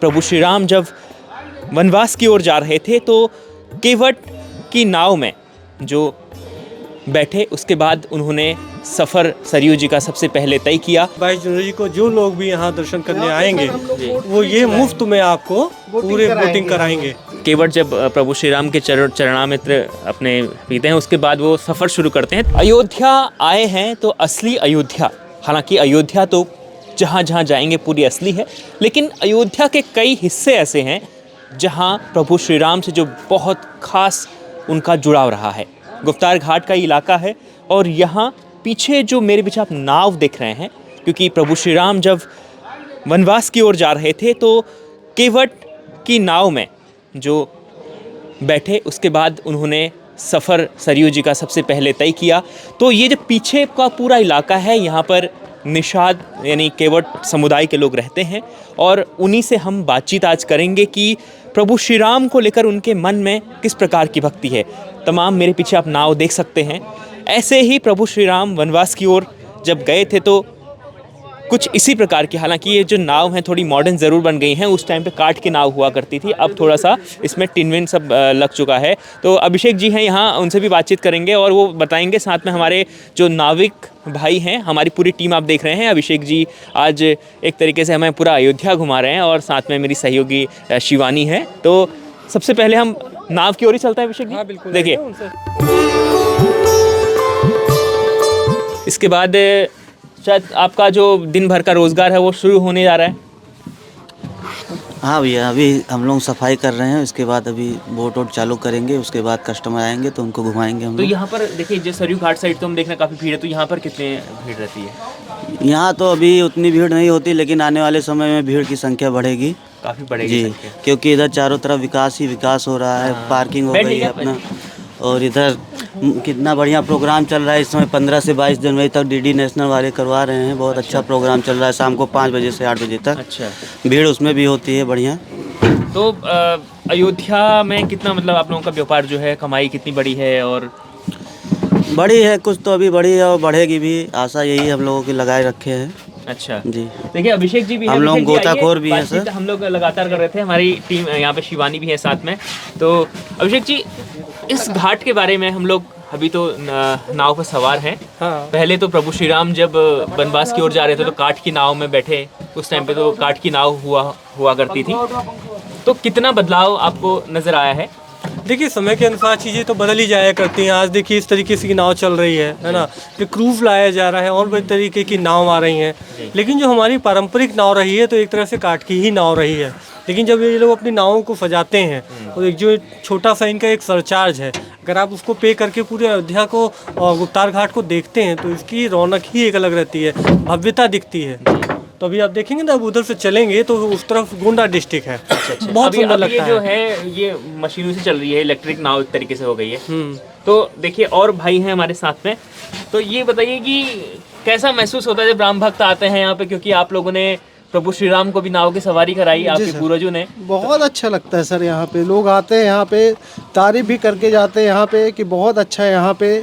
प्रभु श्री राम जब वनवास की ओर जा रहे थे तो केवट की नाव में जो बैठे, उसके बाद उन्होंने सफ़र सरयू जी का सबसे पहले तय किया। 22 जनवरी को जो लोग भी यहाँ दर्शन करने आएंगे वो ये मुफ्त में आपको पूरे बोटिंग कराएंगे। केवट जब प्रभु श्री राम के चरणामृत अपने पीते हैं, उसके बाद वो सफ़र शुरू करते हैं। अयोध्या आए हैं तो असली अयोध्या, हालांकि अयोध्या तो जहाँ जहाँ जाएंगे पूरी असली है, लेकिन अयोध्या के कई हिस्से ऐसे हैं जहाँ प्रभु श्री राम से जो बहुत ख़ास उनका जुड़ाव रहा है। गुप्तार घाट का इलाका है और यहाँ पीछे जो मेरे पीछे आप नाव देख रहे हैं, क्योंकि प्रभु श्री राम जब वनवास की ओर जा रहे थे तो केवट की नाव में जो बैठे, उसके बाद उन्होंने सफ़र सरयू जी का सबसे पहले तय किया। तो ये जो पीछे का पूरा इलाका है, यहाँ पर निषाद यानी केवट समुदाय के लोग रहते हैं और उन्हीं से हम बातचीत आज करेंगे कि प्रभु श्री राम को लेकर उनके मन में किस प्रकार की भक्ति है। तमाम मेरे पीछे आप नाव देख सकते हैं। ऐसे ही प्रभु श्री राम वनवास की ओर जब गए थे तो कुछ इसी प्रकार की, हालांकि ये जो नाव हैं थोड़ी मॉडर्न ज़रूर बन गई हैं, उस टाइम पे काठ की नाव हुआ करती थी, अब थोड़ा सा इसमें टिन विन सब लग चुका है। तो अभिषेक जी हैं यहाँ, उनसे भी बातचीत करेंगे और वो बताएंगे। साथ में हमारे जो नाविक भाई हैं, हमारी पूरी टीम आप देख रहे हैं। अभिषेक जी आज एक तरीके से हमें पूरा अयोध्या घुमा रहे हैं और साथ में मेरी सहयोगी शिवानी है। तो सबसे पहले हम नाव की ओर ही चलते हैं अभिषेक जी। हाँ, बिल्कुल। देखिए, इसके बाद शायद आपका जो दिन भर का रोजगार है वो शुरू होने जा रहा है। हाँ भैया, अभी हम लोग सफाई कर रहे हैं, उसके बाद अभी बोट वोट चालू करेंगे, उसके बाद कस्टमर आएंगे तो उनको घुमाएंगे हम तो लोग। यहाँ पर देखिए, जो सरयू घाट साइड तो हम देख रहे हैं काफ़ी भीड़ है, तो यहाँ पर कितनी भीड़ रहती है? यहाँ तो अभी उतनी भीड़ नहीं होती, लेकिन आने वाले समय में भीड़ की संख्या बढ़ेगी। काफ़ी बढ़ेगी जी, संख्या। क्योंकि इधर चारों तरफ विकास ही विकास हो रहा है। पार्किंग हो गई है अपना, और इधर कितना बढ़िया प्रोग्राम चल रहा है इस समय। 15 से 22 जनवरी तक डीडी नेशनल वाले करवा रहे हैं। बहुत अच्छा प्रोग्राम चल रहा है, शाम को 5 बजे से 8 बजे तक। अच्छा, भीड़ उसमें भी होती है बढ़िया। तो अयोध्या में कितना, मतलब आप लोगों का व्यापार जो है, कमाई कितनी बड़ी है? और बड़ी है कुछ तो, अभी बड़ी है और बढ़ेगी भी, आशा यही हम लोगों की लगाए रखे हैं। अच्छा जी, देखिए, अभिषेक जी भी हम लोग गोताखोर भी हैं सर। बातचीत हम लोग लगातार कर रहे थे, हमारी टीम यहाँ पे शिवानी भी है साथ में। तो अभिषेक जी, इस घाट के बारे में हम लोग अभी तो नाव पर सवार हैं। हाँ। पहले तो प्रभु श्री राम जब वनवास की ओर जा रहे थे तो काठ की नाव में बैठे, उस टाइम पे तो काठ की नाव हुआ करती थी। तो कितना बदलाव आपको नजर आया है? देखिए, समय के अनुसार चीज़ें तो बदल ही जाया करती हैं। आज देखिए इस तरीके से की नाव चल रही है ना, फिर क्रूज लाया जा रहा है और भी तरीके की नाव आ रही हैं। लेकिन जो हमारी पारंपरिक नाव रही है तो एक तरह से काठ की ही नाव रही है। लेकिन जब ये लोग अपनी नावों को सजाते हैं और एक जो छोटा सा इनका एक सरचार्ज है, अगर आप उसको पे करके पूरे अयोध्या को और गुप्तार घाट को देखते हैं तो इसकी रौनक ही एक अलग रहती है, भव्यता दिखती है। तो अभी आप देखेंगे ना, अब उधर से चलेंगे तो उस तरफ गोंडा डिस्ट्रिक्ट है। बहुत सुंदर लगता ये है। जो है ये मशीनों से चल रही है, इलेक्ट्रिक नाव एक तरीके से हो गई है। तो देखिए, और भाई हैं हमारे साथ में, तो ये बताइए कि कैसा महसूस होता है जब राम भक्त आते हैं यहाँ पे, क्योंकि आप लोगों ने प्रभु श्री राम को भी नाव की सवारी कराई, आपके पूर्वजों ने। बहुत अच्छा लगता है सर, यहाँ पे लोग आते हैं, यहाँ पे तारीफ भी करके जाते हैं यहाँ पे कि बहुत अच्छा है। यहाँ पे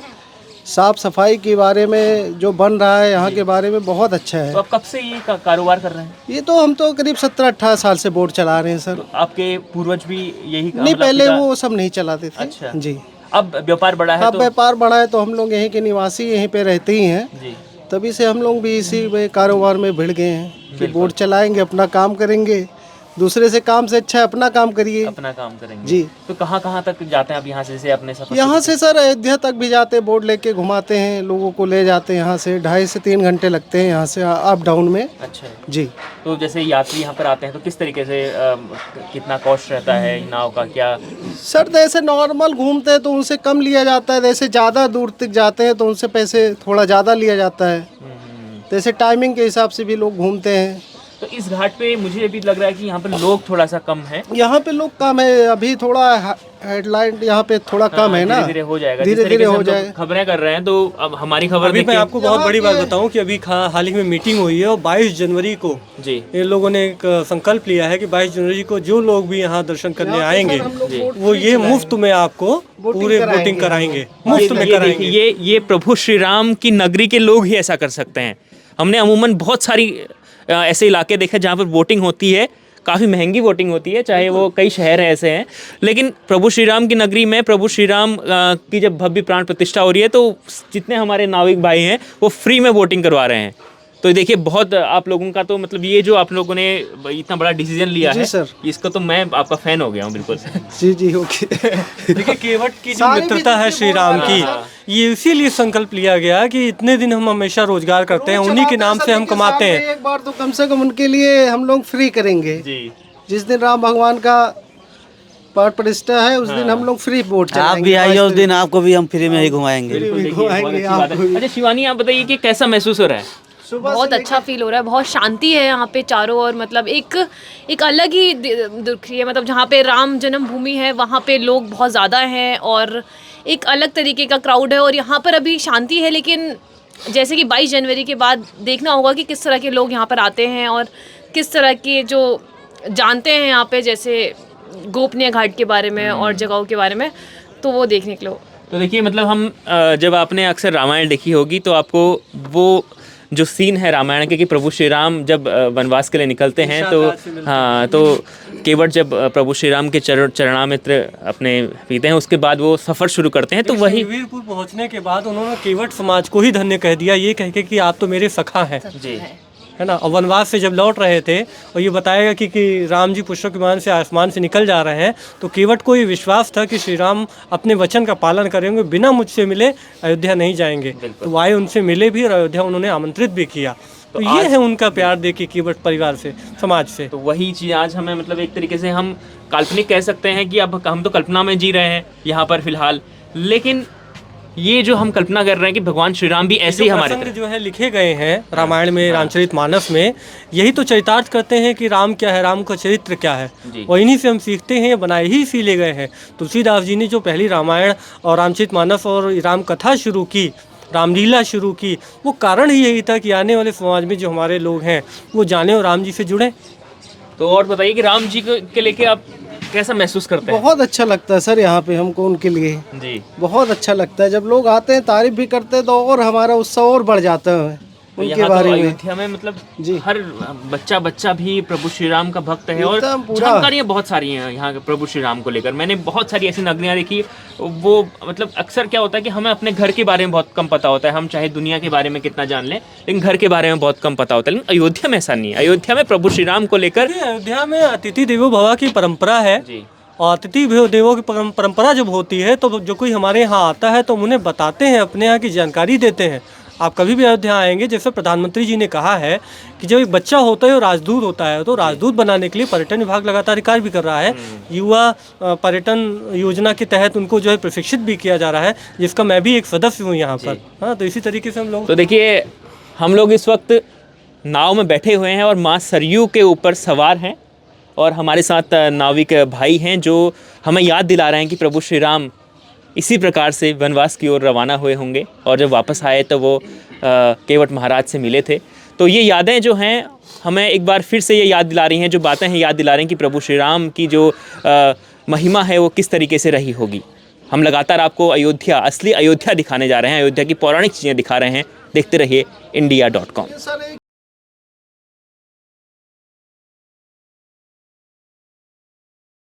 साफ सफाई के बारे में जो बन रहा है यहाँ के बारे में बहुत अच्छा है। तो आप कब से ये कारोबार कर रहे हैं? ये तो हम तो करीब 17-18 साल से बोट चला रहे हैं सर। तो आपके पूर्वज भी यही नहीं, पहले वो सब नहीं चलाते थे। अच्छा जी, अब व्यापार बड़ा है अब तो व्यापार बढ़ा है तो हम लोग यहीं के निवासी यहीं पे रहते ही हैं, जी, तभी से हम लोग भी इसी में कारोबार में भिड़ गए हैं कि बोट चलाएंगे, अपना काम करेंगे। दूसरे से काम से अच्छा है अपना काम करिए। अपना काम करेंगे जी। तो कहाँ तक जाते हैं आप यहाँ से अपने सफर? यहाँ से सर अयोध्या तक भी जाते, बोट लेके घुमाते हैं, लोगों को ले जाते हैं। यहाँ से 2.5 से 3 घंटे लगते हैं यहाँ से अप डाउन में। अच्छा जी। तो जैसे यात्री यहाँ पर आते हैं तो किस तरीके से कितना कॉस्ट रहता है नाव का, क्या? सर जैसे नॉर्मल घूमते हैं तो उनसे कम लिया जाता है, जैसे ज़्यादा दूर तक जाते हैं तो उनसे पैसे थोड़ा ज़्यादा लिया जाता है। जैसे टाइमिंग के हिसाब से भी लोग घूमते हैं। तो इस घाट पे मुझे भी लग रहा है कि यहाँ पर लोग थोड़ा सा कम है। यहाँ पे लोग कम है, अभी थोड़ा हेडलाइन यहाँ पे थोड़ा कम है ना, धीरे धीरे हो जाएगा, धीरे धीरे हो जाएगा। खबरें कर रहे हैं तो अब हमारी खबर अभी मैं देखिए। आपको बहुत बड़ी बात बताऊं कि अभी हाल ही में मीटिंग हुई है और 22 जनवरी को जी, ये लोगों ने एक संकल्प लिया है कि 22 जनवरी को जो लोग भी यहाँ दर्शन करने आएंगे वो ये मुफ्त में आपको पूरे बोटिंग कराएंगे, मुफ्त में कराएंगे। ये प्रभु श्री राम की नगरी के लोग ही ऐसा कर सकते हैं। हमने अमूमन बहुत सारी ऐसे इलाके देखे जहाँ पर बोटिंग होती है, काफ़ी महंगी वोटिंग होती है, चाहे वो कई शहर ऐसे हैं, लेकिन प्रभु श्री राम की नगरी में प्रभु श्री राम की जब भव्य प्राण प्रतिष्ठा हो रही है तो जितने हमारे नाविक भाई हैं वो फ्री में वोटिंग करवा रहे हैं। तो देखिए बहुत आप लोगों का तो मतलब ये जो आप लोगों ने इतना बड़ा डिसीजन लिया जी है सर। इसका तो मैं आपका फैन हो गया हूँ बिल्कुल। जी ओके। देखिए केवट की जो मित्रता है श्री राम की, ये इसीलिए संकल्प लिया गया कि इतने दिन हम हमेशा रोजगार करते हैं, उन्हीं के नाम से हम कमाते हैं। एक बार तो कम से कम उनके लिए हम लोग फ्री करेंगे जी। जिस दिन राम भगवान का पाठ प्रतिष्ठा है उस दिन हम लोग फ्री वोट आप चलाएंगे। भी आइए उस दिन, आपको भी हम फ्री में ही घुमाएंगे। घुमाएंगे आपको भी। अच्छा शिवानी आप बताइए कि कैसा महसूस हो रहा है? बहुत अच्छा फील हो रहा है, बहुत शांति है यहाँ पे चारों ओर, मतलब एक अलग ही दिख रही है। मतलब जहाँ पे राम जन्मभूमि है वहाँ पे लोग बहुत ज़्यादा हैं और एक अलग तरीके का क्राउड है, और यहाँ पर अभी शांति है। लेकिन जैसे कि 22 जनवरी के बाद देखना होगा कि किस तरह के लोग यहाँ पर आते हैं और किस तरह के जो जानते हैं यहाँ पे, जैसे गोपनीय घाट के बारे में और जगहों के बारे में, तो वो देखने के लिए। तो देखिए मतलब हम जब आपने अक्सर रामायण देखी होगी तो आपको वो जो सीन है रामायण के कि प्रभु श्री राम जब वनवास के लिए निकलते हैं तो हाँ, तो केवट जब प्रभु श्री राम के चरणामृत अपने पीते हैं उसके बाद वो सफ़र शुरू करते हैं, तो वही वीरपुर पहुंचने के बाद उन्होंने केवट समाज को ही धन्य कह दिया, ये कह के कि आप तो मेरे सखा हैं, जी है ना। और वनवास से जब लौट रहे थे और ये बताया कि राम जी पुष्पक विमान से आसमान से निकल जा रहे हैं, तो केवट को ये विश्वास था कि श्री राम अपने वचन का पालन करेंगे, बिना मुझसे मिले अयोध्या नहीं जाएंगे। तो वो आए, उनसे मिले भी और अयोध्या उन्होंने आमंत्रित भी किया। तो ये है उनका प्यार देखिए केवट परिवार से, समाज से। तो वही चीज़ आज हमें मतलब एक तरीके से हम काल्पनिक कह सकते हैं कि अब हम तो कल्पना में जी रहे हैं यहाँ पर फिलहाल, लेकिन ये जो हम कल्पना कर रहे हैं कि भगवान श्री राम भी ऐसे ही हमारे तरह जो है लिखे गए हैं रामायण में, रामचरितमानस में, यही तो चरितार्थ करते हैं कि राम क्या है, राम का चरित्र क्या है, और इन्हीं से हम सीखते हैं, बनाए ही इसीलिए गए हैं। तुलसीदास जी ने जो पहली रामायण और रामचरितमानस और राम कथा शुरू की, रामलीला शुरू की, वो कारण ही यही था कि आने वाले समाज में जो हमारे लोग हैं वो जाने और राम जी से जुड़े। तो और बताइए कि राम जी के लेके आप कैसा महसूस करते हैं? बहुत अच्छा लगता है सर यहाँ पे हमको, उनके लिए जी बहुत अच्छा लगता है। जब लोग आते हैं तारीफ भी करते हैं तो और हमारा उत्साह और बढ़ जाता है तो उनके यहाँ बारे तो में। अयोध्या में मतलब जी। हर बच्चा भी प्रभु श्री राम का भक्त है और एकदम पूरा। जानकारियाँ बहुत सारी हैं यहाँ के प्रभु श्री राम को लेकर। मैंने बहुत सारी ऐसी नगरियाँ देखी, वो मतलब अक्सर क्या होता है कि हमें अपने घर के बारे में बहुत कम पता होता है, हम चाहे दुनिया के बारे में कितना जान लें लेकिन घर के बारे में बहुत कम पता होता है। लेकिन अयोध्या में ऐसा नहीं है, अयोध्या में प्रभु श्री राम को लेकर अयोध्या में अतिथि देवो भव की परंपरा है, जी और अतिथि देवों की परंपरा जब होती है तो जो कोई हमारे यहाँ आता है तो हम उन्हें बताते हैं, अपने यहाँ की जानकारी देते हैं। आप कभी भी अयोध्या आएंगे, जैसे प्रधानमंत्री जी ने कहा है कि जब एक बच्चा होता है और राजदूत होता है, तो राजदूत बनाने के लिए पर्यटन विभाग लगातार कार्य भी कर रहा है। युवा पर्यटन योजना के तहत उनको जो है प्रशिक्षित भी किया जा रहा है, जिसका मैं भी एक सदस्य हूँ यहाँ पर। हाँ, तो इसी तरीके से हम लोग तो देखिए हम लोग इस वक्त नाव में बैठे हुए हैं और माँ सरयू के ऊपर सवार हैं और हमारे साथ नाविक भाई हैं जो हमें याद दिला रहे हैं कि प्रभु श्री राम इसी प्रकार से वनवास की ओर रवाना हुए होंगे और जब वापस आए तो वो केवट महाराज से मिले थे। तो ये यादें जो हैं हमें एक बार फिर से ये याद दिला रही हैं, जो बातें हैं याद दिला रही हैं कि प्रभु श्री राम की जो महिमा है वो किस तरीके से रही होगी। हम लगातार आपको अयोध्या, असली अयोध्या दिखाने जा रहे हैं, अयोध्या की पौराणिक चीज़ें दिखा रहे हैं। देखते रहिए India.com।